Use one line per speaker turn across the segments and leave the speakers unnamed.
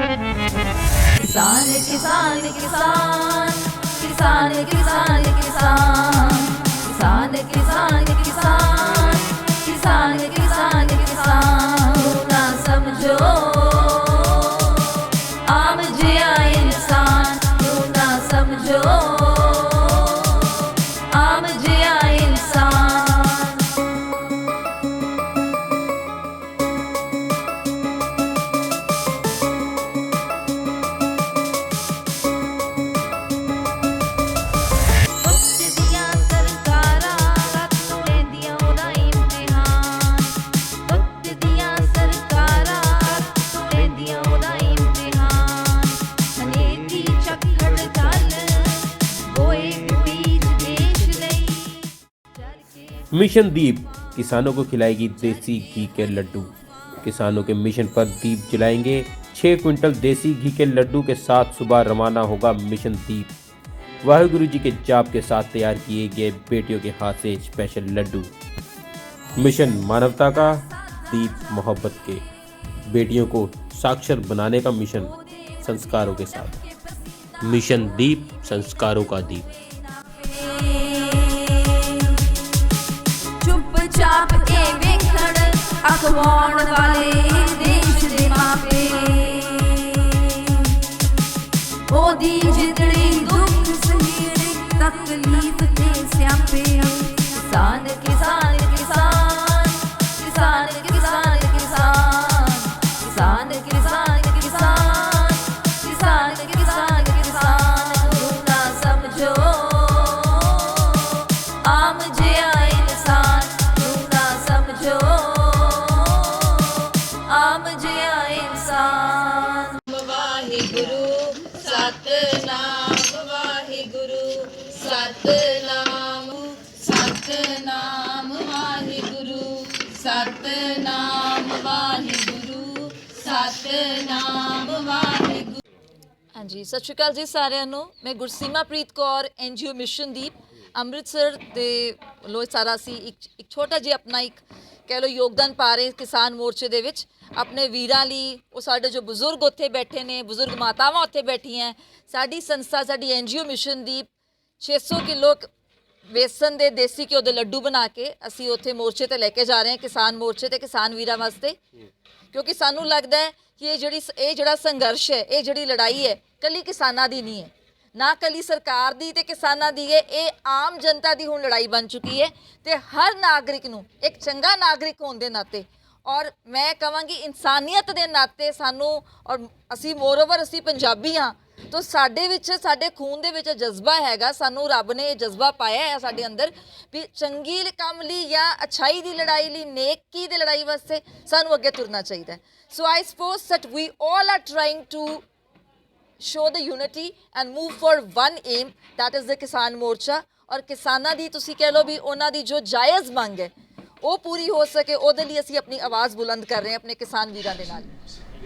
किसान किसान किसान किसान किसान किसान किसान किसान किसान किसान किसान किसान ना समझो आम जिया इंसान ना समझो आम जिया इंसान।
मिशन दीप किसानों को खिलाएगी देसी घी के लड्डू। किसानों के मिशन पर दीप जलाएंगे। 6 क्विंटल देसी घी के लड्डू के साथ सुबह रवाना होगा मिशन दीप। वाहिगुरु जी के जाप के साथ तैयार किए गए बेटियों के हाथ से स्पेशल लड्डू। मिशन मानवता का, दीप मोहब्बत के। बेटियों को साक्षर बनाने का मिशन संस्कारों के साथ। मिशन दीप, संस्कारों का दीप।
चुपचाप के वेखण अखवाउण वाले देश दे मापे ओदी जितनी दुख सहेड़े तकलीफ ते स्यापे। किसान किसान किसान किसान किसान किसान किसान किसान किसान किसान किसान किसान ना समझो आम जिया इंसान ना समझो आम जिया इंसान। वाहिगुरु सतनाम वाहिगुरु सतनाम सतनाम वाहिगुरु सतनाम वाहिगुरु सतनाम वाहिगुरु। हाँ जी, सत श्री अकाल जी साਰਿਆਂ ਨੂੰ। मैं गुरसीमाप्रीत कौर NGO मिशन दीप ਅੰਮ੍ਰਿਤਸਰ ਦੇ ਵੱਲੋਂ ਸਾਰਾ ਅਸੀਂ ਇੱਕ ਛੋਟਾ ਜਿਹਾ ਆਪਣਾ ਇੱਕ ਕਹਿ ਲਓ ਯੋਗਦਾਨ ਪਾ ਰਹੇ ਕਿਸਾਨ ਮੋਰਚੇ ਦੇ ਵਿੱਚ ਆਪਣੇ ਵੀਰਾਂ ਲਈ। ਉਹ ਸਾਡੇ ਜੋ ਬਜ਼ੁਰਗ ਉੱਥੇ ਬੈਠੇ ਨੇ, ਬਜ਼ੁਰਗ ਮਾਤਾਵਾਂ ਉੱਥੇ ਬੈਠੀਆਂ। ਸਾਡੀ ਸੰਸਥਾ, ਸਾਡੀ NGO ਮਿਸ਼ਨ ਦੀਪ 600 ਕਿਲੋ बेसन ਦੇ ਦੇਸੀ ਘਿਓ ਦੇ ਲੱਡੂ ਬਣਾ ਕੇ ਅਸੀਂ ਉੱਥੇ ਮੋਰਚੇ ਤੇ ਲੈ ਕੇ ਜਾ ਰਹੇ ਹਾਂ, ਕਿਸਾਨ ਮੋਰਚੇ ਤੇ ਕਿਸਾਨ ਵੀਰਾਂ ਵਾਸਤੇ। ਕਿਉਂਕਿ ਸਾਨੂੰ ਲੱਗਦਾ ਹੈ ਕਿ ਇਹ ਜਿਹੜਾ ਸੰਘਰਸ਼ ਹੈ, ਇਹ ਜਿਹੜੀ ਲੜਾਈ ਹੈ ਕੱਲੀ ਕਿਸਾਨਾਂ ਦੀ ਨਹੀਂ ਹੈ, ਨਾ ਕੱਲੀ ਸਰਕਾਰ ਦੀ ਤੇ ਕਿਸਾਨਾਂ ਦੀ ਹੈ, ਇਹ ਆਮ ਜਨਤਾ ਦੀ ਹੁਣ ਲੜਾਈ ਬਣ ਚੁੱਕੀ ਹੈ। ਤੇ ਹਰ ਨਾਗਰਿਕ ਨੂੰ ਇੱਕ ਚੰਗਾ ਨਾਗਰਿਕ ਹੋਣ ਦੇ ਨਾਤੇ ਔਰ ਮੈਂ ਕਹਾਂਗੀ ਇਨਸਾਨੀਅਤ ਦੇ ਨਾਤੇ ਸਾਨੂੰ, ਔਰ ਅਸੀਂ ਮੋਰਓਵਰ ਅਸੀਂ ਪੰਜਾਬੀ ਹਾਂ, तो साडे विच साडे खून दे विच जज्बा हैगा। सानू रब ने जज्बा पाया है साडे अंदर भी चंगी काम लई या अच्छाई दी लड़ाई लई, नेकी दी लड़ाई वास्ते सानू अगे तुरना चाहिए। So I suppose that we all are trying to show the unity and move for one aim, that is the किसान मोर्चा। और किसानां दी तुसीं कह लो भी उन्हां दी जो जायज़ मंग है वो पूरी हो सके, उहदे लई असीं अपनी आवाज़ बुलंद कर रहे हैं अपने किसान वीरां दे नाल।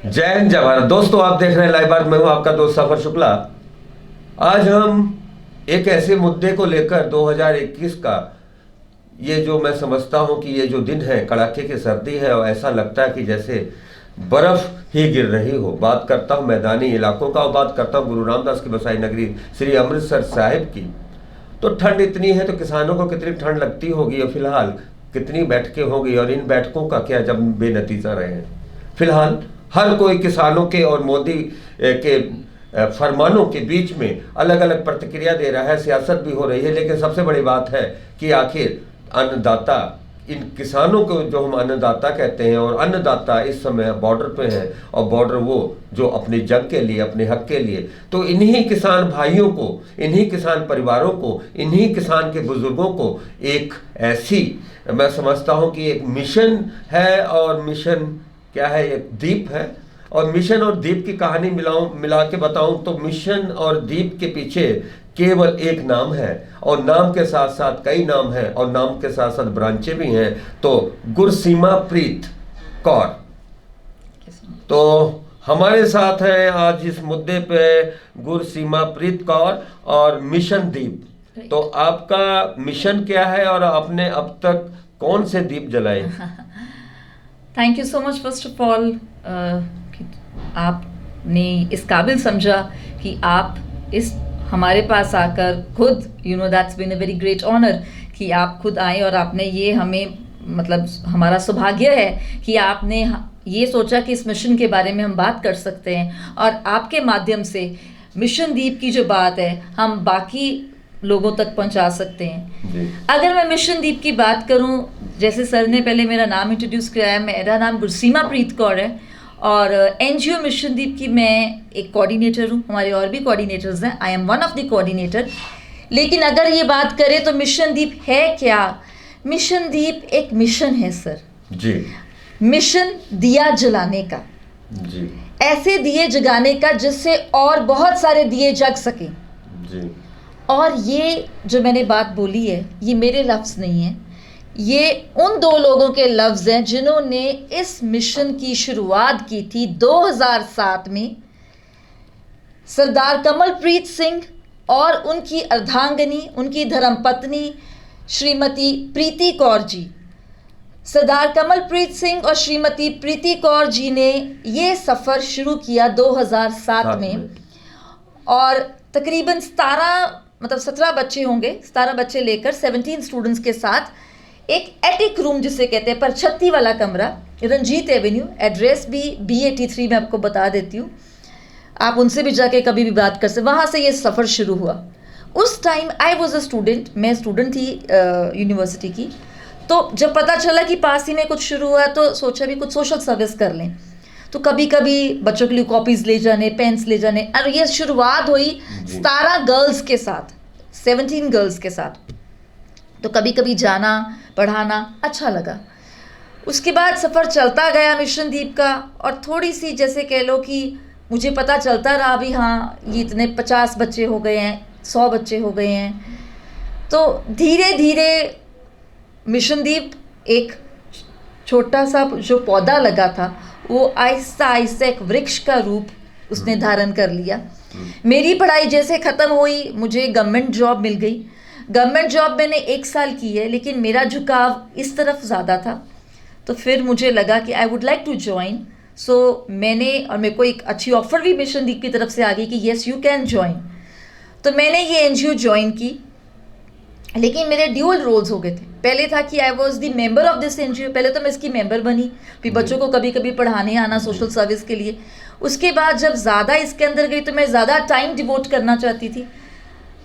जय हिंद जय भारत। दोस्तों, आप देख रहे हैं लाइव भारत। मैं हूं आपका दोस्त सफर शुक्ला। आज हम एक ऐसे मुद्दे को लेकर 2021 का ये जो मैं समझता हूं कि ये जो दिन है, कड़ाके की सर्दी है और ऐसा लगता है कि जैसे बर्फ ही गिर रही हो। बात करता हूं मैदानी इलाकों का और बात करता हूं गुरु रामदास की बसाई नगरी श्री अमृतसर साहिब की। तो ठंड इतनी है तो किसानों को कितनी ठंड लगती होगी और फिलहाल कितनी बैठकें होगी और इन बैठकों का क्या जब बेनतीजा रहे हैं। फिलहाल हर कोई किसानों के और मोदी के फरमानों के बीच में अलग अलग प्रतिक्रिया दे रहा है, सियासत भी हो रही है। लेकिन सबसे बड़ी बात है कि आखिर अन्नदाता, इन किसानों को जो हम अन्नदाता कहते हैं, और अन्नदाता इस समय बॉर्डर पे हैं और बॉर्डर वो जो अपनी जंग के लिए, अपने हक के लिए, तो इन्हीं किसान भाइयों को, इन्हीं किसान परिवारों को, इन्हीं किसान के बुजुर्गों को एक ऐसी, मैं समझता हूँ कि एक मिशन है। और मिशन क्या है? एक दीप है। और मिशन और दीप की कहानी मिला के बताऊं तो मिशन और दीप के पीछे केवल एक नाम है और नाम के साथ साथ कई नाम हैं और नाम के साथ साथ ब्रांचें भी हैं। तो गुरसीमाप्रीत कौर तो हमारे साथ हैं आज इस मुद्दे पे, गुरसीमाप्रीत कौर और मिशन दीप। तो आपका मिशन क्या है और आपने अब तक कौन से दीप जलाए?
Thank you so much first of all. आप
ने इस काबिल समझा कि आप इस हमारे पास आकर खुद that's been a very great honour कि आप खुद आए और आपने ये हमें मतलब हमारा सौभाग्य है कि आपने ये सोचा कि इस मिशन के बारे में हम बात कर सकते हैं और आपके माध्यम से मिशन दीप की जो बात है हम बाकी लोगों तक पहुंचा सकते हैं। अगर मैं मिशन दीप की बात करूं, जैसे सर ने पहले मेरा नाम इंट्रोड्यूस किया है, मेरा नाम गुरसीमा प्रीत कौर है और एनजीओ मिशन दीप की मैं एक कोऑर्डिनेटर हूँ। हमारे और भी कोऑर्डिनेटर्स हैं, I am one of the coordinator. लेकिन अगर ये बात करें तो मिशन दीप है क्या? मिशन दीप एक मिशन है सर
जी।
मिशन दिया जलाने का
जी।
ऐसे दिए जगाने का जिससे और बहुत सारे दिए जग सकें
जी।
और ये जो मैंने बात बोली है ये मेरे लफ्ज़ नहीं है, ये उन दो लोगों के लफ्ज़ हैं जिन्होंने इस मिशन की शुरुआत की थी 2007 में। सरदार कमलप्रीत सिंह और उनकी अर्धांगिनी, उनकी धर्मपत्नी श्रीमती प्रीति कौर जी। सरदार कमलप्रीत सिंह और श्रीमती प्रीति कौर जी ने ये सफ़र शुरू किया 2007 में और तकरीबन 17 बच्चे होंगे, 17 बच्चे लेकर 17 स्टूडेंट्स के साथ एक एटिक रूम जिसे कहते हैं, परछत्ती वाला कमरा, रंजीत एवेन्यू, एड्रेस भी B83 में आपको बता देती हूँ, आप उनसे भी जाके कभी भी बात कर सकते। वहाँ से ये सफ़र शुरू हुआ। उस time I was a student, मैं स्टूडेंट थी यूनिवर्सिटी की। तो जब पता चला कि पास ही में कुछ शुरू हुआ तो सोचा भी कुछ सोशल सर्विस कर लें। तो कभी कभी बच्चों के लिए कॉपीज़ ले जाने, पेन्स ले जाने, और ये शुरुआत हुई 17 गर्ल्स के साथ, 17 गर्ल्स के साथ। तो कभी कभी जाना, पढ़ाना अच्छा लगा। उसके बाद सफ़र चलता गया मिशन दीप का और थोड़ी सी जैसे कह लो कि मुझे पता चलता रहा भी हाँ ये इतने 50 बच्चे हो गए हैं, 100 बच्चे हो गए हैं। तो धीरे धीरे मिशन दीप एक छोटा सा जो पौधा लगा था वो आहिस्ता आहिस्ता एक वृक्ष का रूप उसने धारण कर लिया। मेरी पढ़ाई जैसे ख़त्म हुई मुझे गवर्नमेंट जॉब मिल गई। गवर्नमेंट जॉब मैंने 1 साल की है, लेकिन मेरा झुकाव इस तरफ ज़्यादा था। तो फिर मुझे लगा कि I would like to join. So मैंने, और मेरे को एक अच्छी ऑफ़र भी मिशन दीप की तरफ से आ गई कि येस यू कैन ज्वाइन। तो मैंने ये एनजीओ ज्वाइन की, लेकिन मेरे ड्यूअल रोल्स हो गए थे। पहले था कि I was the member of this NGO, पहले तो मैं इसकी मेंबर बनी, फिर बच्चों को कभी कभी पढ़ाने आना सोशल सर्विस के लिए। उसके बाद जब ज़्यादा इसके अंदर गई तो मैं ज़्यादा टाइम डिवोट करना चाहती थी,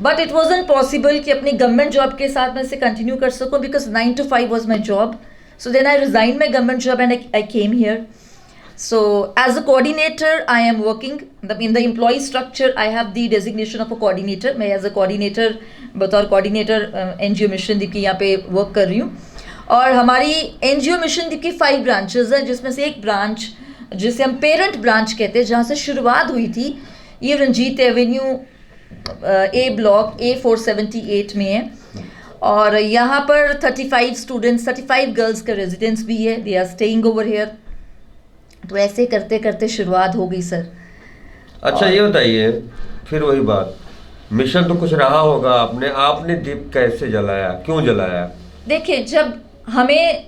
बट इट वॉजंट पॉसिबल कि अपनी गवर्नमेंट जॉब के साथ मैं इसे कंटिन्यू कर सकूँ, because 9 to 5 was my job. So then I resign my government job and I came here. So as a coordinator, I am working in the employee structure. I have the designation of a coordinator. मैं as a coordinator, बतौर coordinator NGO mission दीप की यहाँ पे work कर रही हूँ। और हमारी NGO मिशन दीप की 5 ब्रांचेस हैं, जिसमें से एक ब्रांच जिसे हम पेरेंट ब्रांच कहते हैं, जहाँ से शुरुआत हुई थी, ये Ranjit Avenue A block A478 में है। और यहाँ पर 35 स्टूडेंट्स, 35 गर्ल्स का रेजिडेंस भी है, they are staying over here. तो ऐसे करते करते शुरुआत हो गई सर।
अच्छा ये बताइए, फिर वही बात, मिशन तो कुछ रहा होगा, आपने दीप कैसे जलाया, क्यों जलाया?
देखिए, जब हमें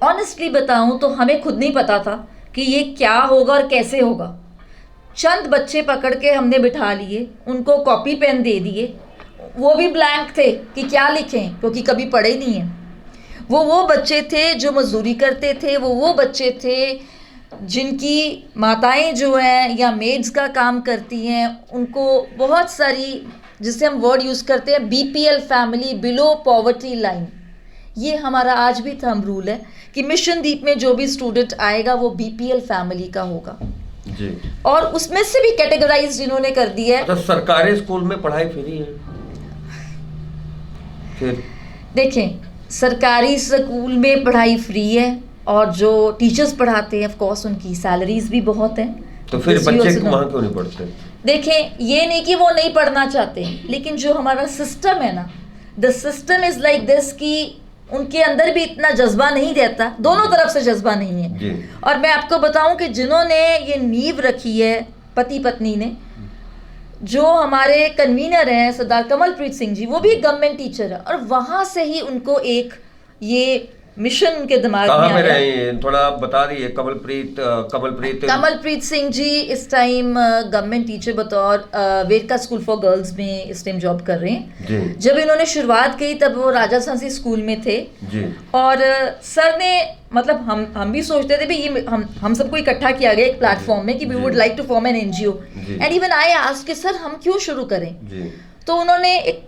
ऑनेस्टली बताऊं तो हमें खुद नहीं पता था कि ये क्या होगा और कैसे होगा। चंद बच्चे पकड़ के हमने बिठा लिए, उनको कॉपी पेन दे दिए, वो भी ब्लैंक थे कि क्या लिखें, क्योंकि कभी पढ़े नहीं हैं। वो बच्चे थे जो मजदूरी करते थे, वो बच्चे थे जिनकी माताएं जो हैं या मेड्स का काम करती हैं, उनको बहुत सारी, जिससे हम वर्ड यूज़ करते हैं BPL family, below poverty line. ये हमारा आज भी थंब रूल है कि मिशन दीप में जो भी स्टूडेंट आएगा वो BPL फैमिली का होगा
जी।
और उसमें से भी कैटेगराइज जिन्होंने कर दिया है।
तो सरकारी स्कूल में पढ़ाई फ्री है? फिर
देखें, सरकारी स्कूल में पढ़ाई फ्री है और जो टीचर्स पढ़ाते हैं ऑफ कोर्स उनकी सैलरीज भी बहुत हैं।
तो फिर बच्चे वहाँ क्यों नहीं पढ़ते?
देखें, ये नहीं कि वो नहीं पढ़ना चाहते, लेकिन जो हमारा सिस्टम है ना, the system is like this कि उनके अंदर भी इतना जज्बा नहीं रहता, दोनों तरफ से जज्बा नहीं है
जी।
और मैं आपको बताऊं कि जिन्होंने ये नींव रखी है, पति पत्नी ने, जो हमारे कन्वीनर हैं सरदार कमलप्रीत सिंह जी, वो भी गवर्नमेंट टीचर है और वहाँ से ही उनको एक ये मिशन उनके दिमाग
कहाँ
में
पे
आया।
रहे हैं? थोड़ा आप बता दीजिए।
कमलप्रीत सिंह जी इस टाइम गवर्नमेंट टीचर बतौर वेरका स्कूल फॉर गर्ल्स में इस टाइम जॉब कर रहे हैं।
जी
जब इन्होंने शुरुआत की तब वो राजा सांसी स्कूल में थे
जी
और सर ने मतलब हम भी सोचते थे भाई ये हम सबको इकट्ठा किया गया एक प्लेटफॉर्म में कि वी
जी।
Would like to form an NGO
जी।
एंड इवन आई आस्क्ड कि सर हम क्यों शुरू करें।
जी
तो उन्होंने एक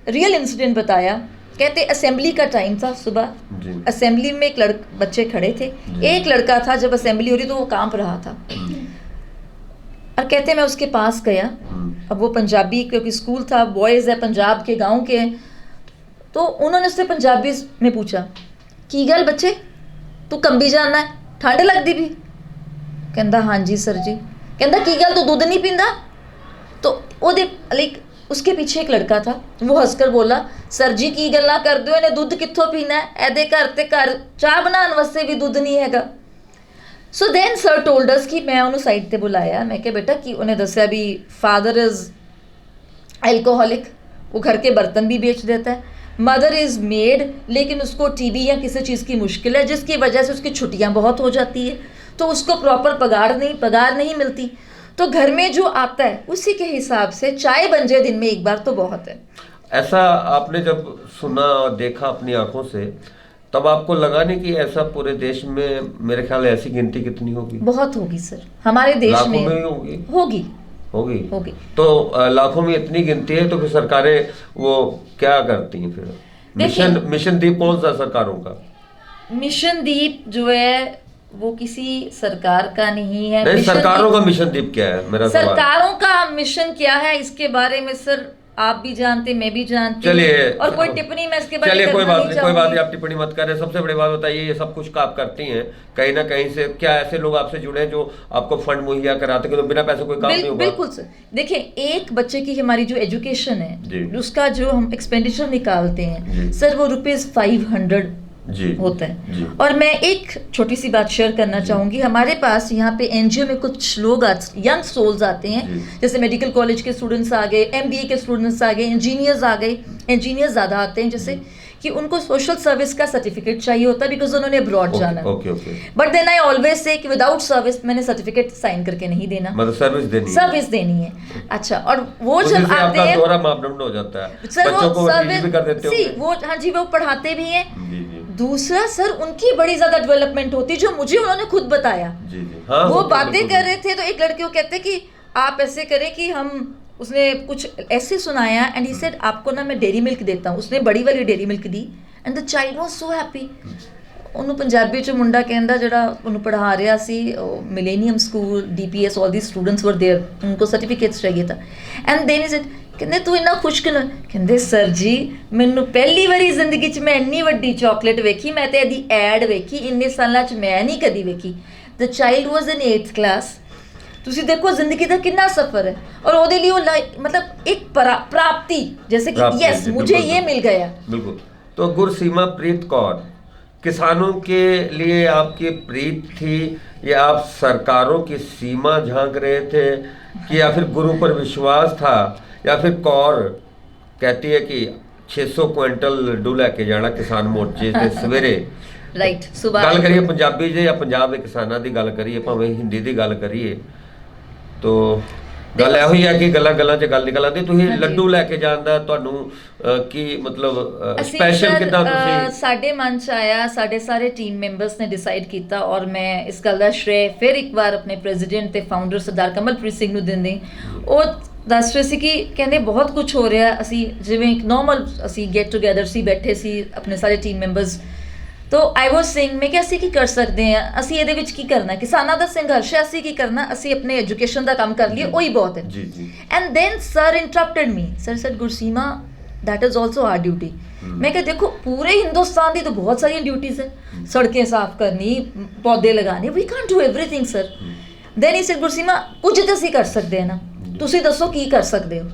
रियल इंसिडेंट बताया। कहते असेंबली का टाइम था सुबह,
जी
असेंबली में एक बच्चे खड़े थे, एक लड़का था जब असेंबली हो रही तो वो कांप रहा था और कहते मैं उसके पास गया। अब वो पंजाबी क्योंकि स्कूल था, बॉयज़ है, पंजाब के गांव के, तो उन्होंने उससे पंजाबी में पूछा की गल बच्चे तू कंबी जाना है, ठंड लगती भी? कहता हाँ जी सर जी। कहता की गल तू दूध नहीं पींदा? तो ओदे लाइक उसके पीछे एक लड़का था, वो हंसकर बोला सर जी की गल्लां करदे हो, इन्हें दुध कित्थों पीना है, एदे घर ते घर चाह बनाने वास्ते भी दुध नहीं हैगा। So then sir told us कि मैं उन्होंने साइड ते बुलाया, मैं क्या बेटा कि उन्हें दसिया भी फादर इज एल्कोहलिक, वो घर के बर्तन भी बेच देता है, मदर इज़ मेड लेकिन उसको टीबी या किसी चीज़ की मुश्किल है जिसकी वजह से उसकी छुट्टियां बहुत हो जाती है, तो उसको प्रॉपर पगार नहीं मिलती, तो घर में जो आता है उसी के हिसाब से चाय बन जाए दिन में एक बार तो बहुत है।
ऐसा आपने जब सुना और देखा अपनी आंखों से तब आपको लगा नहीं कि ऐसा पूरे देश में, मेरे ख्याल ऐसी गिनती कितनी होगी?
बहुत होगी सर, हमारे देश
लाखों
में
ही होगी।
होगी।
तो लाखों में इतनी गिनती है तो फिर सरकारें वो क्या करती हैं फिर? मिशन दीप कौन सा सरकारों का?
मिशन दीप जो है वो किसी सरकार का नहीं है।
नहीं, सरकारों का मिशन दीप क्या है मेरा सवाल?
सरकारों का मिशन क्या है इसके बारे में सर आप भी जानते, मैं भी जानती हूँ, और कोई टिप्पणी मैं इसके बारे में
कोई बात नहीं, आप टिप्पणी मत करें। सबसे बड़ी बात बताइए, ये सब कुछ का आप करती हैं कहीं ना कहीं से, क्या ऐसे लोग आपसे जुड़े हैं जो आपको फंड मुहैया कराते हैं? तो बिना पैसे कोई काम नहीं होगा।
बिल्कुल सर, देखिए एक बच्चे की हमारी जो एजुकेशन
जी।
है उसका जो हम एक्सपेंडिचर निकालते हैं सर वो ₹500
जी
होता है
जी।
और मैं एक छोटी सी बात शेयर करना चाहूँगी। हमारे पास यहाँ पे एनजीओ में कुछ लोग यंग सोल्स आते हैं, जैसे मेडिकल कॉलेज के स्टूडेंट्स आ गए, एमबीए के स्टूडेंट्स आ गए, इंजीनियर्स आ गए। इंजीनियर्स ज़्यादा आते हैं जैसे कि उनको सोशल सर्विस का सर्टिफिकेट चाहिए होता है बिकॉज उन्होंने अब्रॉड जाना है। But then I always say कि विदाउट सर्विस मैंने सर्टिफिकेट साइन करके नहीं देना,
मतलब सर्विस देनी है।
अच्छा, और वो
तो
जब आते हैं
दोहरा मापदंड हो जाता है
सर,
बच्चों को
सर्विस
भी कर देते हो
वो, हाँ जी, वो पढ़ाते भी हैं।
जी जी
दूसरा सर उनकी बड़ी ज्यादा डेवलपमेंट होती जो मुझे उन्होंने खुद बताया।
जी जी हाँ,
वो बातें कर रहे थे तो एक लड़के को कहते कि आप ऐसे करें कि हम, उसने कुछ ऐसे सुनाया एंड ही सेड आपको ना मैं डेयरी मिल्क देता हूँ। उसने बड़ी वाली dairy milk the and the child was so happy. ਉਹਨੂੰ ਪੰਜਾਬੀ ਚ ਮੁੰਡਾ ਕਹਿੰਦਾ ਜਿਹੜਾ ਉਹਨੂੰ ਪੜ੍ਹਾ ਰਿਹਾ ਸੀ ਮਿਲੇਨੀਅਮ ਸਕੂਲ ਡੀਪੀਐਸ ਆਲ ਦੀ ਸਟੂਡੈਂਟਸ ਵਰ देयर, उनको सर्टिफिकेट्स चाहिए था एंड देन इज इट ਕਹਿੰਦੇ ਤੂੰ ਇੰਨਾ ਖੁਸ਼ ਕਿਉਂ? ਕਹਿੰਦੇ ਸਰ ਜੀ ਮੈਨੂੰ ਪਹਿਲੀ ਵਾਰੀ ਜ਼ਿੰਦਗੀ 'ਚ ਮੈਂ ਇੰਨੀ ਵੱਡੀ ਚਾਕਲੇਟ ਵੇਖੀ, ਮੈਂ ਤੇ ਇਹਦੀ ਐਡ ਵੇਖੀ, ਇੰਨੇ ਸਾਲਾਂ 'ਚ ਮੈਂ ਨਹੀਂ ਕਦੀ ਵੇਖੀ। The child was in 8th class. ਤੁਸੀਂ ਦੇਖੋ ਜ਼ਿੰਦਗੀ ਦਾ ਕਿੰਨਾ ਸਫ਼ਰ ਹੈ और ਉਹਦੇ ਲਈ ਉਹ मतलब एक प्राप्ति जैसे कि यस मुझे ये मिल गया।
बिल्कुल। तो गुरसीमाप्रीत कौर, किसानों के लिए आपकी प्रीत थी या आप सरकारों की सीमा झांक रहे थे कि या फिर गुरु पर विश्वास था या फिर कौर कहती है कि 600 क्विंटल लड्डू लैके जाना किसान मोर्चे से सवेरे
राइट सुबह
गल करिए पंजाबी जे या पंजाब के किसानों की गल करिए भावें हिंदी की गल करिए तो ਗੱਲ ਇਹੋ ਹੀ ਹੈ ਕਿ ਗੱਲਾਂ 'ਚ ਗੱਲ ਨਿਕਲ ਆਉਂਦੀ। ਤੁਸੀਂ ਲੱਡੂ ਲੈ ਕੇ ਜਾਣ ਦਾ ਤੁਹਾਨੂੰ ਕੀ ਮਤਲਬ ਸਪੈਸ਼ਲ ਕਿਦਾਂ ਤੁਸੀਂ?
ਸਾਡੇ ਮਨ 'ਚ ਆਇਆ, ਸਾਡੇ ਸਾਰੇ ਟੀਮ ਮੈਂਬਰਸ ਨੇ ਡਿਸਾਈਡ ਕੀਤਾ ਔਰ ਮੈਂ ਇਸ ਗੱਲ ਦਾ ਸ਼੍ਰੇਅ ਫਿਰ ਇੱਕ ਵਾਰ ਆਪਣੇ ਪ੍ਰੈਜ਼ੀਡੈਂਟ ਤੇ ਫਾਊਂਡਰ ਸਰਦਾਰ ਕਮਲਪ੍ਰੀਤ ਸਿੰਘ ਨੂੰ ਦਿੰਦੀ। ਉਹ ਦੱਸ ਰਹੇ ਸੀ ਕਿ ਕਹਿੰਦੇ ਬਹੁਤ ਕੁਝ ਹੋ ਰਿਹਾ, ਅਸੀਂ ਜਿਵੇਂ ਇੱਕ ਨੋਰਮਲ ਅਸੀਂ ਗੈਟ ਟੂਗੇਦਰ ਸੀ, ਬੈਠੇ ਸੀ ਆਪਣੇ ਸਾਰੇ ਟੀਮ ਮੈਂਬਰਸ। तो आई वॉज सेइंग मैं कि ਅਸੀਂ ਕੀ ਕਰ ਸਕਦੇ ਹਾਂ, ਅਸੀਂ ਇਹਦੇ ਵਿੱਚ ਕੀ ਕਰਨਾ, ਕਿਸਾਨਾਂ ਦਾ ਸੰਘਰਸ਼ ਹੈ, ਅਸੀਂ ਕੀ ਕਰਨਾ, ਅਸੀਂ ਆਪਣੇ ਐਜੂਕੇਸ਼ਨ ਦਾ ਕੰਮ ਕਰ ਲਈਏ, ਉਹੀ ਬਹੁਤ ਹੈ।
ਜੀ ਜੀ।
And then sir interrupted me, sir said Gursima that is also our duty. मैं क्या देखो पूरे हिंदुस्तान की तो बहुत सारी ड्यूटीज है, सड़कें साफ करनी, पौधे लगाने, we can't do everything sir. Then he said Gursima कुछ तो ਅਸੀਂ कर सकते हैं ना, ਤੁਸੀਂ ਦੱਸੋ ਕੀ ਕਰ ਸਕਦੇ ਹੋ।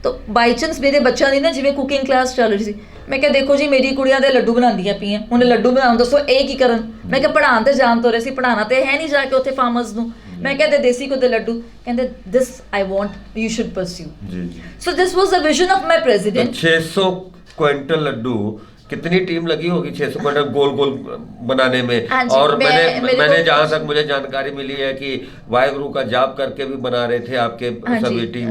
तो बाई चांस मेरे बच्चों की ना जिवें कुकिंग क्लास चल रही थी, मैं क्या देखो जी मेरी कुड़ियां दे लड्डू बनांदियां पईयां, हुण लड्डू बनाउण दसो ਇਹ ਕੀ ਕਰਨ। मैं क्या पढ़ाण ते जान तो रहे सी, पढ़ाना ते है नहीं जाके उत्थे फार्मर्स ਨੂੰ। मैं क्या दे देसी को दे लड्डू, कहंदे this I want you should pursue.
जी जी।
So this was the vision of my president.
600 quintal laddu कितनी टीम लगी होगी 600 क्विंटल गोल गोल बनाने में।
हाँ जी,
और मैंने जहां
को
तक मुझे जानकारी मिली है कि वाहेगुरु का जाप करके भी बना रहे थे आपके
हाँ
सभी
जी,
टीम।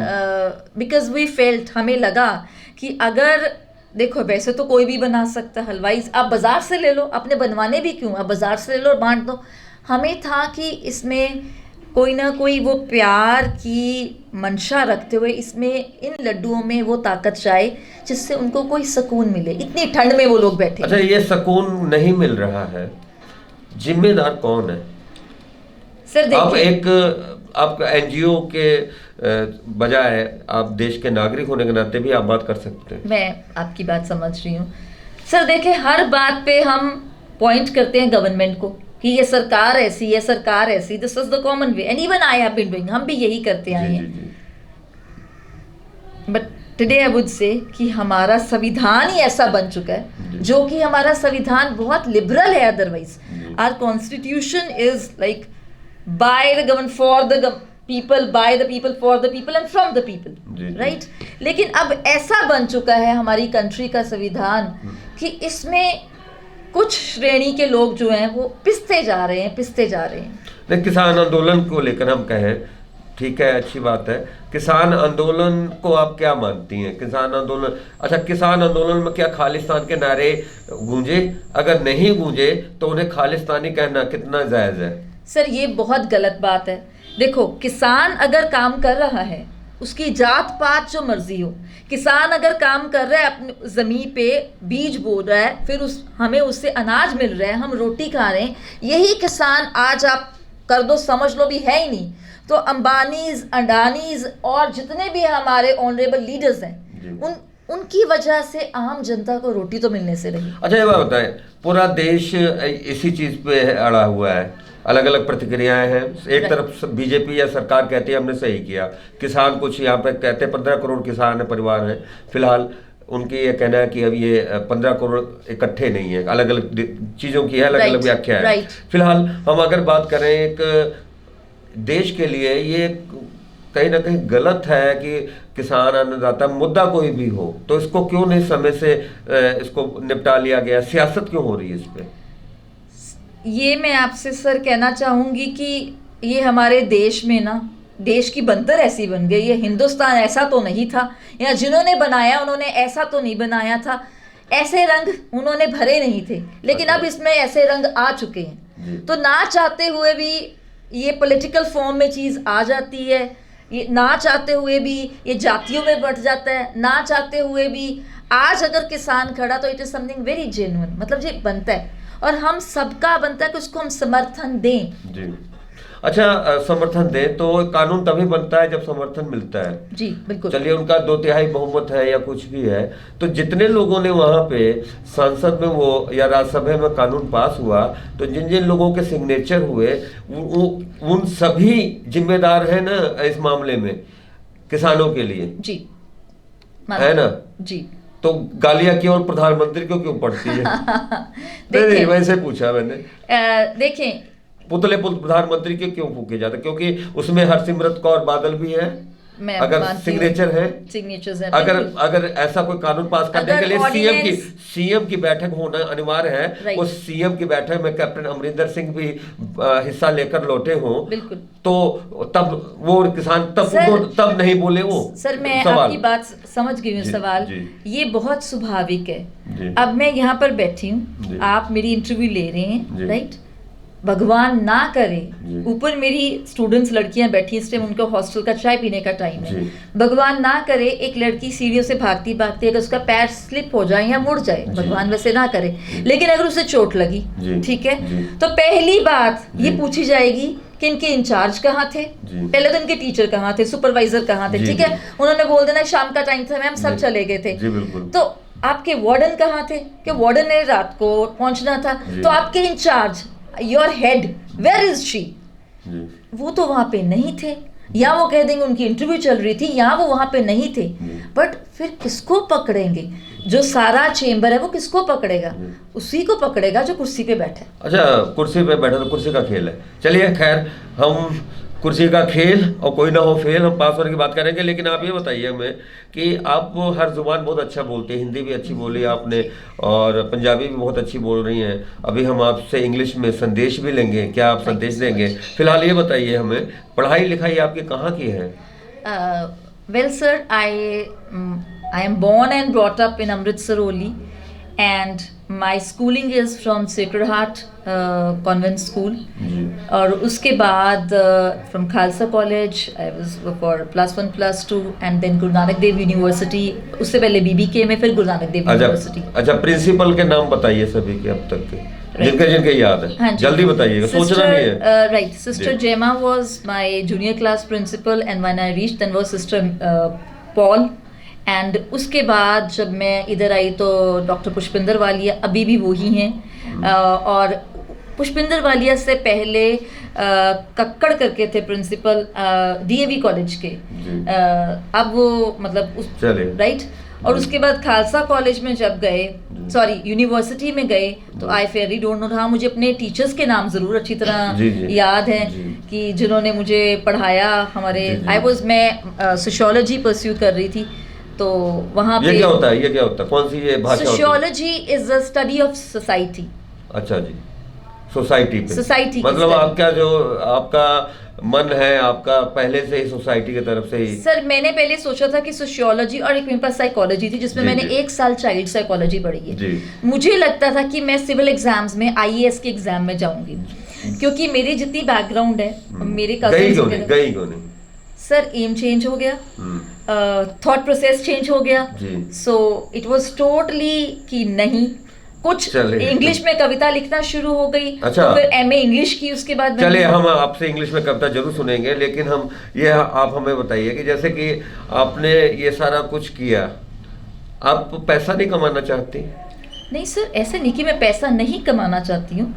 बिकॉज वी फेल्ट, हमें लगा कि अगर देखो वैसे तो कोई भी बना सकता हलवाई, आप बाजार से ले लो, अपने बनवाने भी क्यों, आप बाजार से ले लो और बांट दो। हमें था कि इसमें कोई ना कोई वो प्यार की मंशा रखते हुए इसमें इन लड्डुओं में वो ताकत जाए जिससे उनको कोई सुकून मिले। इतनी ठंड में वो लोग बैठे।
अच्छा, ये सुकून नहीं मिल रहा है, जिम्मेदार कौन है?
सर
आप
देखिए,
आप एनजीओ के बजाय आप देश के नागरिक होने के नाते भी आप बात कर सकते हैं।
मैं आपकी बात समझ रही हूँ सर। देखिए, हर बात पे हम पॉइंट करते हैं गवर्नमेंट को कि ये सरकार ऐसी, ये सरकार ऐसी। This is the common way and even I have been doing, हम भी यही करते आए हैं। But today I would say कि हमारा संविधान ही ऐसा बन चुका है, जो कि हमारा संविधान बहुत लिबरल है। Otherwise our constitution is like by the government, for the people, by the people, for the people and from the people, right. लेकिन अब ऐसा बन चुका है हमारी कंट्री का संविधान कि इसमें कुछ श्रेणी के लोग जो हैं वो पिसते जा रहे हैं।
किसान आंदोलन को लेकर हम कहें, ठीक है, अच्छी बात है। किसान आंदोलन को आप क्या मानती हैं? किसान आंदोलन, अच्छा, किसान आंदोलन में क्या खालिस्तान के नारे गूंजे? अगर नहीं गूंजे तो उन्हें खालिस्तानी कहना कितना जायज है?
सर ये बहुत गलत बात है। देखो, किसान अगर काम कर रहा है, उसकी जात पात जो मर्जी हो, किसान अगर काम कर रहा है, अपनी ज़मीन पे बीज बो रहा है, फिर हमें उससे अनाज मिल रहा है, हम रोटी खा रहे हैं, यही किसान आज आप कर दो समझ लो भी है ही नहीं, तो अंबानीज, अडानीज और जितने भी हमारे ऑनरेबल लीडर्स हैं, उनकी वजह से आम जनता को रोटी तो मिलने से रही।
अच्छा, ये बात बताएं, पूरा देश इसी चीज़ पे अड़ा हुआ है, अलग अलग प्रतिक्रियाएं हैं। एक तरफ बीजेपी या सरकार कहती है हमने सही किया, किसान कुछ यहाँ पे कहते हैं 15 करोड़ किसान परिवार हैं फिलहाल, उनकी ये कहना है कि अब ये 15 करोड़ इकट्ठे नहीं है, अलग अलग चीज़ों की है, अलग अलग व्याख्या है। फिलहाल हम अगर बात करें एक देश के लिए, ये कहीं ना कहीं गलत है कि किसान अन्नदाता मुद्दा कोई भी हो तो इसको क्यों नहीं समय से इसको निपटा लिया गया? सियासत क्यों हो रही है इस पे?
ये मैं आपसे सर कहना चाहूँगी कि ये हमारे देश में ना, देश की बनतर ऐसी बन गई है। हिंदुस्तान ऐसा तो नहीं था, या जिन्होंने बनाया उन्होंने ऐसा तो नहीं बनाया था, ऐसे रंग उन्होंने भरे नहीं थे, लेकिन अब इसमें ऐसे रंग आ चुके हैं। तो ना चाहते हुए भी ये पॉलिटिकल फॉर्म में चीज़ आ जाती है, ये ना चाहते हुए भी ये जातियों में बढ़ जाता है, ना चाहते हुए भी आज अगर किसान खड़ा तो it is something very genuine, मतलब ये बनता है और हम सबका बनता है कि उसको हम समर्थन दें।
जी, अच्छा, समर्थन दें तो कानून तभी बनता है जब समर्थन मिलता है।
जी बिल्कुल।
चलिए, उनका 2/3 बहुमत है या कुछ भी है, तो जितने लोगों ने वहाँ पे संसद में वो या राज्यसभा में कानून पास हुआ, तो जिन जिन लोगों के सिग्नेचर हुए उन सभी जिम्मेदार हैं ना इस मामले में किसानों के लिए।
जी,
है ना?
जी।
तो गालियां क्यों प्रधानमंत्री को क्यों पड़ती है? नहीं, वैसे पूछा मैंने।
देखें,
पुतले प्रधानमंत्री के क्यों फूके जाते? क्योंकि उसमें हरसिमरत कौर बादल भी है, अगर सिग्नेचर है,
सिग्नेचर्स है।
अगर ऐसा कोई कानून पास करने के लिए सीएम की बैठक होना अनिवार्य है, उस सीएम की बैठक में कैप्टन अमरिंदर सिंह भी हिस्सा लेकर लौटे हों, तो तब वो किसान तब नहीं बोले वो।
सर मैं आपकी बात समझ गई हूँ। सवाल ये बहुत स्वाभाविक है। अब मैं यहाँ पर बैठी हूँ, आप मेरी इंटरव्यू ले रहे हैं, राइट? भगवान ना करे, ऊपर मेरी स्टूडेंट्स लड़कियां बैठी हैं, इस टाइम उनको हॉस्टल का चाय पीने का टाइम है। भगवान ना करे एक लड़की सीढ़ियों से भागती भागती अगर उसका पैर स्लिप हो जाए या मुड़ जाए, भगवान वैसे ना करे, लेकिन अगर उसे चोट लगी, ठीक है, तो पहली बात ये पूछी जाएगी कि इनके इंचार्ज कहाँ थे, पहले तो इनके टीचर कहाँ थे, सुपरवाइजर कहाँ थे, ठीक है, उन्होंने बोल देना शाम का टाइम था मैम, सब चले गए थे। तो आपके वार्डन कहाँ थे, कि वार्डन ने रात को पहुंचना था, तो आपके in charge, your head, where is she? वो तो वहां पे नहीं थे, या वो कह देंगे उनकी इंटरव्यू चल रही थी, या वो वहां पे नहीं थे। बट फिर किसको पकड़ेंगे? जो सारा चेंबर है वो किसको पकड़ेगा? उसी को पकड़ेगा जो कुर्सी पे बैठे।
अच्छा, कुर्सी पे बैठा तो कुर्सी का खेल है। चलिए खैर, हम कुर्सी का खेल और कोई ना हो फेल, हम पास होने की बात करेंगे। लेकिन आप ये बताइए हमें कि आप हर जुबान बहुत अच्छा बोलते हैं, हिंदी भी अच्छी बोली आपने और पंजाबी भी बहुत अच्छी बोल रही हैं। अभी हम आपसे इंग्लिश में संदेश भी लेंगे, क्या आप संदेश देंगे? फिलहाल ये बताइए हमें, पढ़ाई लिखाई आपकी कहाँ की है?
Well, sir, I am born and brought up in Amritsar only, and my schooling is from Sacred Heart Convent School. और उसके बाद from Khalsa College I was for +1 +2 and then Guru Nanak Dev University. उससे पहले BBK में, फिर Guru Nanak Dev university.
अच्छा, principal के नाम बताइए सभी के अब तक के, जिनके याद है।
हाँ,
जल्दी बताइएगा, सोचना नहीं है।
Right, Sister Gemma was my junior class principal, and when I reached then was Sister Paul. And उसके बाद जब मैं इधर आई तो डॉक्टर पुष्पिंदर वालिया अभी भी वही हैं। और पुष्पिंदर वालिया से पहले कक्कड़ करके थे प्रिंसिपल DAV कॉलेज के। अब वो मतलब राइट। और उसके बाद खालसा कॉलेज में जब गए, सॉरी यूनिवर्सिटी में गए, तो आई फेयरली डोंट नो। हाँ, मुझे अपने टीचर्स के नाम ज़रूर अच्छी तरह याद है कि जिन्होंने मुझे पढ़ाया। हमारे मैं सोशियोलॉजी परस्यू कर रही थी, तो वहाँ पे
ये क्या होता है? कौन सी ये भाषा?
Sociology is the study of society.
अच्छा जी, सोसाइटी पे,
सोसाइटी
मतलब आपका जो आपका मन है आपका पहले से ही सोसाइटी की तरफ से ही?
सर, मैंने पहले सोचा था कि सोशियोलॉजी और एक मेरे पास साइकोलॉजी थी, जिसमें मैंने 1 साल चाइल्ड साइकोलॉजी पढ़ी है। मुझे लगता था कि मैं सिविल एग्जाम्स में IAS के एग्जाम में जाऊंगी, क्योंकि मेरी जितनी बैकग्राउंड है, मेरे
कजिन
सर, एम चेंज हो गया, थॉट प्रोसेस चेंज हो गया। सो इट वाज टोटली कि नहीं, कुछ इंग्लिश में कविता लिखना शुरू हो गई।
अच्छा।
तो फिर MA इंग्लिश की, उसके बाद
चलिए हम आपसे इंग्लिश में कविता जरूर सुनेंगे, लेकिन हम ये आप हमें बताइए कि जैसे कि आपने ये सारा कुछ किया, आप पैसा नहीं कमाना चाहती?
नहीं सर, ऐसा नहीं कि मैं पैसा नहीं कमाना चाहती हूँ,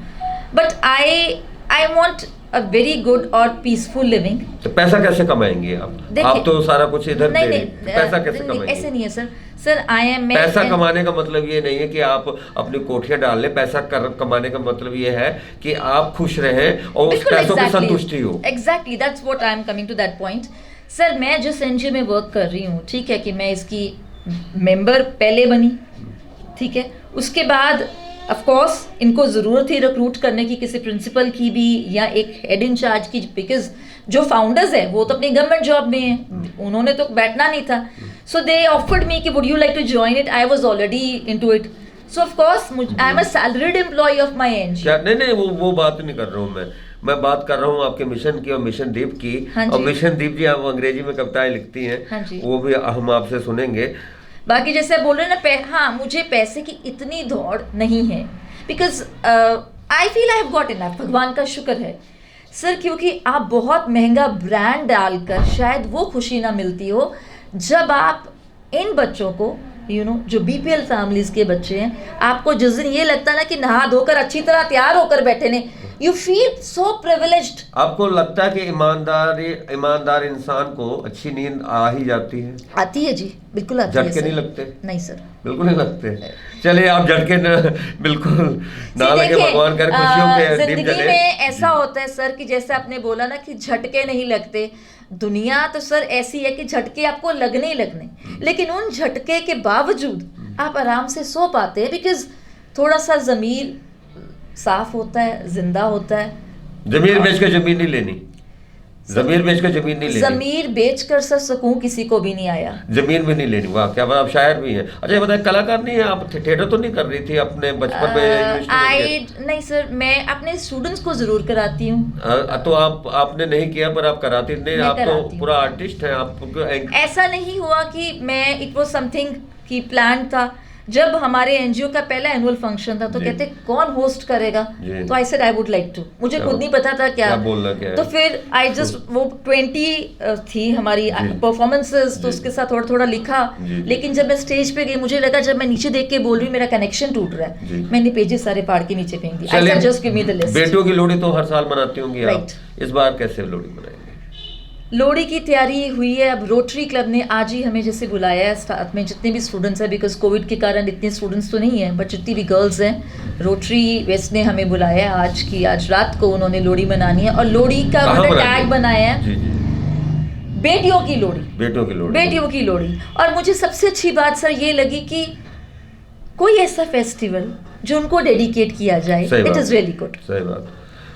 but I want a very good और पीसफुल लिविंग।
तो पैसा कैसे कमाएंगे आप तो सारा कुछ इधर दे रहे हैं, पैसा कैसे कमाएंगे?
ऐसे नहीं है सर। सर
पैसा कमाने का मतलब ये नहीं है कि आप अपनी कोठियां डाल लें। पैसा कमाने का मतलब ये है कि आप खुश रहें और उस पैसों की संतुष्टि हो।
Exactly, that's what I am coming to that point. Sir, मैं जिस NGO में वर्क कर रही हूँ, ठीक है, कि मैं इसकी मेंबर पहले बनी, ठीक है, उसके बाद ऑफ कोर्स इनको ज़रूरत थी रिक्रूट करने की, किसी प्रिंसिपल की भी या एक हेड इंचार्ज की, बिकॉज जो फाउंडर्स है वो तो अपनी गवर्नमेंट जॉब में हैं, उन्होंने तो बैठना नहीं था। सो दे ऑफर्ड मी कि would you like to join it. I was already into it, so of course I am a salaried employee of my NGO।
नहीं, वो बात नहीं कर रहा हूँ मैं बात कर रहा हूँ आपके मिशन की और मिशन दीप की। और मिशन दीप जी आप अंग्रेजी में कविताएं लिखती हैं, वो भी हम आपसे सुनेंगे।
बाकी जैसे बोल रहे ना, हाँ, मुझे पैसे की इतनी दौड़ नहीं है, because I feel I have got enough, भगवान का शुक्र है सर। क्योंकि आप बहुत महंगा ब्रांड डालकर शायद वो खुशी ना मिलती हो जब आप इन बच्चों को जो BPL फैमिलीज के बच्चे हैं, आपको जिस दिन ये लगता है ना कि नहा धोकर अच्छी तरह तैयार होकर बैठे ने, यू फील सो प्रिविलेज्ड।
आपको लगता है कि ईमानदार इंसान को अच्छी नींद आ ही जाती है?
आती है जी, बिल्कुल आती है।
झटके नहीं लगते?
नहीं सर,
बिल्कुल नहीं लगते। चलिए आप झटके बिल्कुल ना लगे, भगवान करे खुशियों के दीप जले।
जिंदगी में ऐसा होता है सर कि जैसे आपने बोला ना कि झटके नहीं लगते, दुनिया तो सर ऐसी है कि झटके आपको लगने ही लगने, लेकिन उन झटके के बावजूद आप आराम से सो पाते हैं, बिकॉज थोड़ा सा ज़मीर साफ होता है, जिंदा होता है।
ज़मीर बेच कर ज़मीन नहीं लेनी, ज़मीर बेच कर ज़मीन नहीं लेनी,
ज़मीर बेच कर सर सुकून किसी को भी नहीं आया,
ज़मीन भी नहीं लेनी। वाह, क्या बात, आप शायर भी हैं। अच्छा ये बताएं, कलाकार नहीं है आप? थिएटर तो नहीं कर रही थी अपने बचपन में?
नहीं सर, मैं अपने स्टूडेंट्स को जरूर कराती हूँ।
तो आपने नहीं किया पर आप कराती नहीं? आप तो पूरा आर्टिस्ट हैं। आप
ऐसा नहीं हुआ कि मैं, इट वाज समथिंग की प्लान था। जब हमारे NGO का पहला एनुअल फंक्शन था तो कहते कौन होस्ट करेगा, तो I said I would like to. मुझे खुद नहीं पता था क्या
बोलना क्या है।
तो फिर आई जस्ट, वो 20 थी हमारी परफॉर्मेंसेस, तो उसके साथ थोड़ा थोड़ा लिखा। लेकिन जब मैं स्टेज पे गई, मुझे लगा जब मैं नीचे देख के बोल रही हूँ मेरा कनेक्शन टूट रहा है, मैंने पेजेस सारे फाड़ के नीचे फेंक दिए। I said just give me the list.
बेटों की लोहड़ी तो हर साल मनाती होंगी आप, इस बार कैसे लोहड़ी मनाएंगे?
लोहड़ी की तैयारी हुई है। अब रोटरी क्लब ने आज ही हमें जैसे बुलाया है साथ में जितने भी स्टूडेंट्स हैं, बिकॉज कोविड के कारण इतने स्टूडेंट्स तो नहीं हैं, बट जितनी भी गर्ल्स हैं, रोटरी वेस्ट ने हमें बुलाया है आज रात को उन्होंने लोहड़ी मनानी है। और लोहड़ी का उन्होंने टैग बनाया है बेटियों की लोहड़ी। और मुझे सबसे अच्छी बात सर ये लगी कि कोई ऐसा फेस्टिवल जो उनको डेडिकेट किया जाए, इट इज रियली गुड।
सही बात।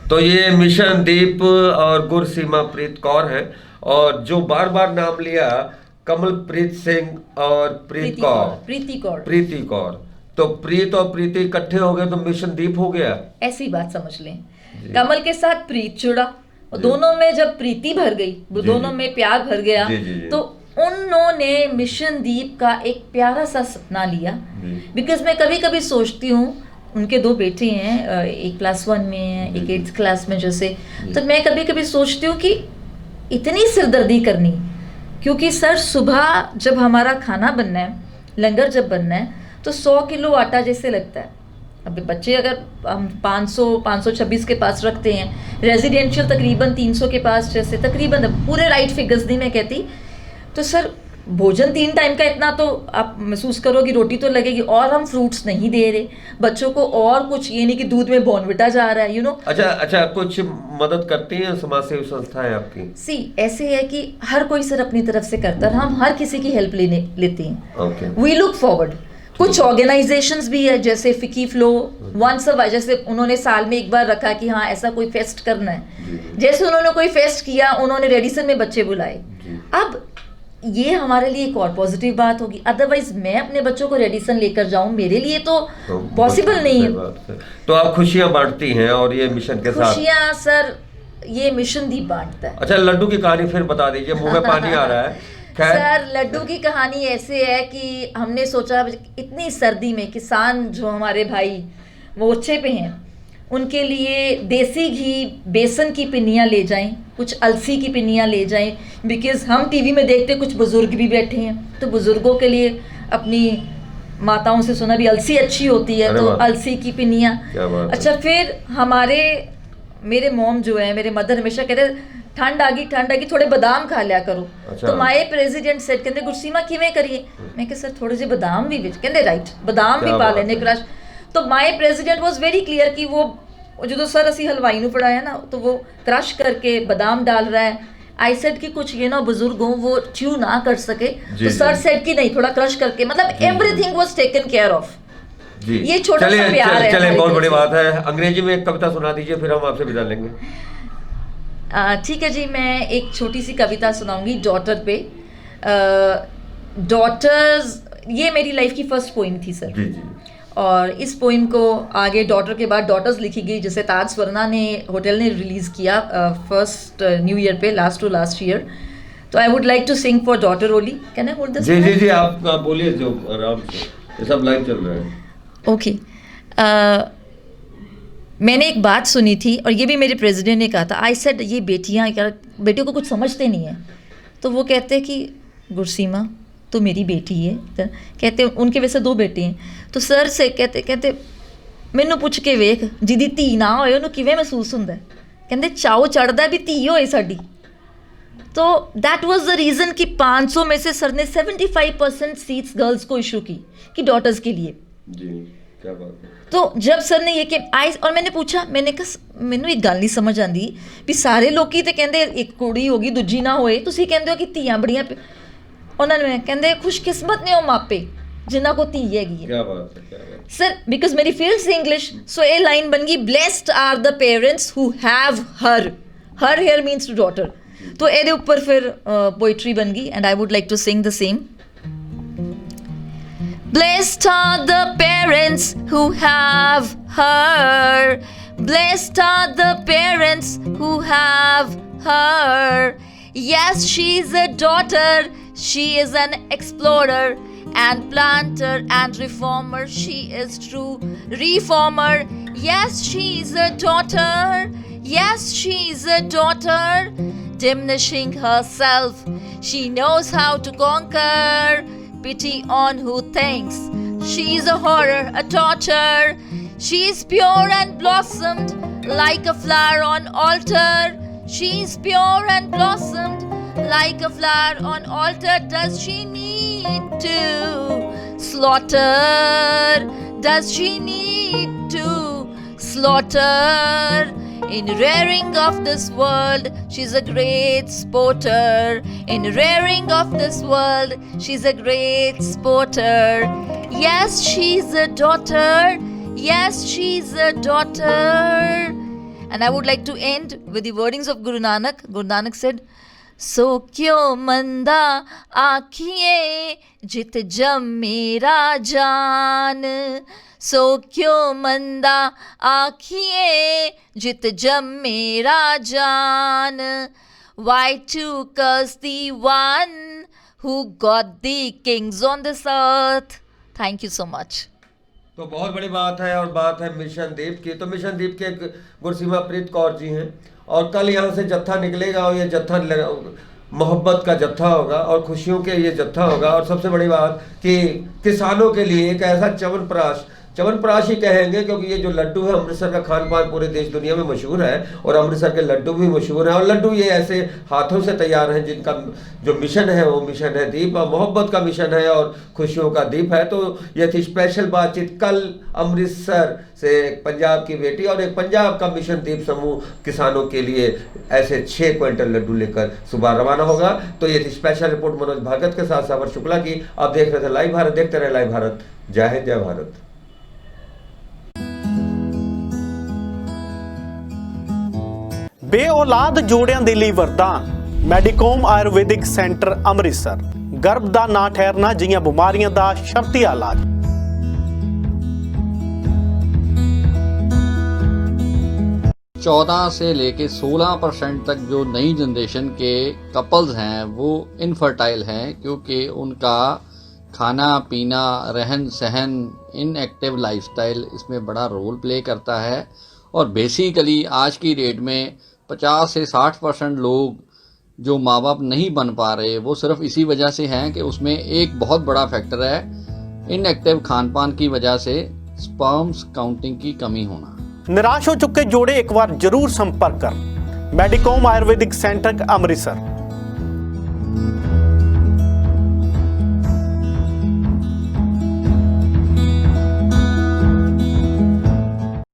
तो ये मिशन दीप और गुरसीमा प्रीत कौर है, और जो बार बार नाम लिया कमलप्रीत सिंह और प्रीति कौर। तो प्रीत और प्रीति इकट्ठे हो गए तो मिशन दीप हो गया,
ऐसी बात समझ लें। कमल के साथ प्रीत जुड़ा, दोनों में जब प्रीति भर गई, दोनों में प्यार भर गया, तो उन्होंने मिशन दीप का एक प्यारा सा सपना लिया। बिकॉज मैं कभी कभी सोचती हूँ, उनके 2 बेटे हैं, एक क्लास 1 में है, एक 8th क्लास में जैसे, तो मैं कभी कभी सोचती हूँ कि इतनी सिरदर्दी करनी, क्योंकि सर सुबह जब हमारा खाना बनना है, लंगर जब बनना है, तो 100 किलो आटा जैसे लगता है। अब बच्चे अगर हम 526 के पास रखते हैं, रेजिडेंशियल तकरीबन 300 के पास, जैसे तकरीबन पूरे राइट फिगर्स नहीं मैं कहती, तो सर भोजन 3 टाइम का इतना तो आप महसूस करो कि रोटी तो लगेगी। और हम फ्रूट्स नहीं दे रहे बच्चों को, और कुछ ये नहीं कि दूध में बॉर्नविटा जा रहा है,
अच्छा कुछ मदद करती हैं समाज सेवी संस्थाएं आपकी?
ऐसे है कि हर कोई सर अपनी तरफ से करता है, हम हर किसी की हेल्प लेते हैं। We look forward. कुछ ऑर्गेनाइजेशंस भी है जैसे फिकी फ्लो, वंस अ, जैसे उन्होंने साल में एक बार रखा कि हाँ ऐसा कोई फेस्ट करना है, जैसे उन्होंने कोई फेस्ट किया, उन्होंने रेडिसन में बच्चे बुलाए। अब ये हमारे लिए एक और पॉजिटिव बात होगी, अदरवाइज मैं अपने बच्चों को रेडिसन लेकर जाऊं, मेरे लिए तो पॉसिबल नहीं है।
तो आप खुशियां बांटती हैं, और ये मिशन के साथ
खुशियां सर ये मिशन दीप बांटता है।
अच्छा, लड्डू की कहानी फिर बता दीजिए, मुंह में पानी आ रहा है।
सर लड्डू की कहानी ऐसे है कि हमने सोचा इतनी सर्दी में किसान जो हमारे भाई मोर्चे पे हैं, उनके लिए देसी घी, बेसन की पिन्नियाँ ले जाएं, कुछ अलसी की पिन्नियाँ ले जाएं, बिकॉज हम टीवी में देखते कुछ बुजुर्ग भी बैठे हैं, तो बुजुर्गों के लिए अपनी माताओं से सुना भी अलसी अच्छी होती है, तो अलसी की पिन्नियाँ। अच्छा, फिर मेरे मॉम जो है, मेरे मदर हमेशा कहते ठंड आ गई थोड़े बादाम खा लिया करो। अच्छा। तो माय प्रेसिडेंट सेड कहते गुरसीमा किवें करिए, मैं कहा सर थोड़े से बादाम भी विच, कहते राइट बादाम भी पा लेने क्रश। तो my president was very clear कि वो जो सर असी हलवाई नूं पढ़ाया ना, तो वो क्रश करके बादाम डाल रहा है। आई सेड कि कुछ ये ना बुजुर्ग हो वो च्यू ना कर सके, तो सर सेड कि नहीं थोड़ा क्रश करके, मतलब everything was taken care of. ये छोटा सा प्यार है।
चलिए बहुत बड़ी बात है। अंग्रेजी में एक कविता सुना दीजिए, फिर हम आपसे विदा लेंगे।
ठीक है जी, मैं एक छोटी सी कविता सुनाऊंगी डॉटर पे। डॉटर्स, ये मेरी लाइफ की फर्स्ट पोइम थी सर।
जी जी।
और इस पोइम को आगे डॉटर के बाद डॉटर्स लिखी गई, जैसे ताज स्वर्णा ने होटल ने रिलीज़ किया फर्स्ट न्यू ईयर पे, लास्ट टू लास्ट ईयर। तो I would like to sing for daughter only. Can I hold this?
जी जी जी, आप बोलिए जो आराम से, ये सब लाइव चल रहा है।
ओके। मैंने एक बात सुनी थी, और ये भी मेरे प्रेसिडेंट ने कहा था। आई सेड ये बेटियों को कुछ समझते नहीं है, तो वो कहते कि गुरसीमा तो मेरी बेटी है, तो कहते उनके वैसे 2 बेटे हैं, तो सर से कहते मैनू पुछ के वेख जिदी धी ना होए उन्होंने किवें महसूस हुंदा है, कहते चाओ चढ़दा भी धी होए साडी। तो दैट वाज द रीज़न कि 500 में से सर ने 75% सीट्स गर्ल्स को इशू की कि डॉटर्स के लिए।
जी, क्या बात है।
तो जब सर ने ये कि और मैंने पूछा, मैंने कहा मैनू एक गल नहीं समझ आती भी सारे लोग तो कहते एक कुड़ी होगी दूजी ना होए, तुसीं कहंदे हो कि धीआं बड़ियां, उन्होंने कहते खुशकिस्मत ने वो मापे जिन्ना को धी हैगी।
क्या बात है, क्या बात है।
सर बिकॉज मेरी फील्ड से इंग्लिश, सो ये लाइन बन गई, blessed are the parents who have her here means to daughter. तो ये ऊपर फिर पोइट्री बन गई, and I would like to sing the same. Blessed are the parents who have her. Blessed are the parents who have her. Yes, she's a daughter. She is an explorer and planter and reformer. She is true reformer. Yes, she's a daughter. Yes, she's a daughter. Diminishing herself, she knows how to conquer. Pity on who thinks she's a horror, a torture. She's pure and blossomed like a flower on altar. She's pure and blossomed like a flower on altar does she need to slaughter? Does she need to slaughter? In rearing of this world, she's a great sporter. In rearing of this world, she's a great sporter. Yes, she's a daughter. Yes, she's a daughter. And I would like to end with the wordings of Guru Nanak. Guru Nanak said, "So kyo manda आँखिए जित जम मेरा जान, सो क्यों मंदा आँखिए जित जम मेरा जान, why to curse the one who got the kings on this earth." Thank you so much.
तो बहुत बड़ी बात है, और बात है मिशन दीप की। तो मिशन दीप के गुरसीमा प्रीत कौर जी हैं, और कल यहाँ से जत्था निकलेगा, और ये जत्था मोहब्बत का जत्था होगा और खुशियों के ये जत्था होगा। और सबसे बड़ी बात कि किसानों के लिए एक ऐसा च्यवनप्राश ही कहेंगे, क्योंकि ये जो लड्डू है, अमृतसर का खान पान पूरे देश दुनिया में मशहूर है, और अमृतसर के लड्डू भी मशहूर हैं। और लड्डू ये ऐसे हाथों से तैयार हैं जिनका जो मिशन है वो मिशन है दीप, और मोहब्बत का मिशन है और खुशियों का दीप है। तो ये थी स्पेशल बातचीत कल अमृतसर से एक पंजाब की बेटी और एक पंजाब का मिशन दीप समूह किसानों के लिए ऐसे 6 क्विंटल लड्डू लेकर सुबह रवाना होगा। तो ये थी स्पेशल रिपोर्ट मनोज भागत के साथ सावर शुक्ला की। आप देख रहे थे लाइव भारत, देखते रहे लाइव भारत। जय हिंद, जय भारत।
बेऔलाद जोड़िਆਂ ਦੇ ਲਈ ਵਰਦਾਨ ਮੈਡੀਕੋਮ ਆਯੁਰਵੈਦਿਕ ਸੈਂਟਰ ਅੰਮ੍ਰਿਤਸਰ। ਗਰਭ ਦਾ ਨਾ ਠਹਿਰਨਾ ਜਿਹੀਆਂ ਬਿਮਾਰੀਆਂ ਦਾ ਸ਼ਰਤੀ ਇਲਾਜ।
चौदह से लेके 16% तक जो नई जनरेशन के कपल्स हैं वो इनफर्टाइल हैं, क्योंकि उनका खाना पीना, रहन सहन, इनएक्टिव लाइफस्टाइल इसमें बड़ा रोल प्ले करता है। और बेसिकली आज की डेट में 50 से 60% लोग जो माँ बाप नहीं बन पा रहे वो सिर्फ इसी वजह से हैं कि उसमें एक बहुत बड़ा फैक्टर है इनएक्टिव खान पान की वजह से स्पर्म्स काउंटिंग की कमी होना।
निराश हो चुके जोड़े एक बार जरूर संपर्क कर मैडिकॉम आयुर्वेदिक सेंटर अमृतसर।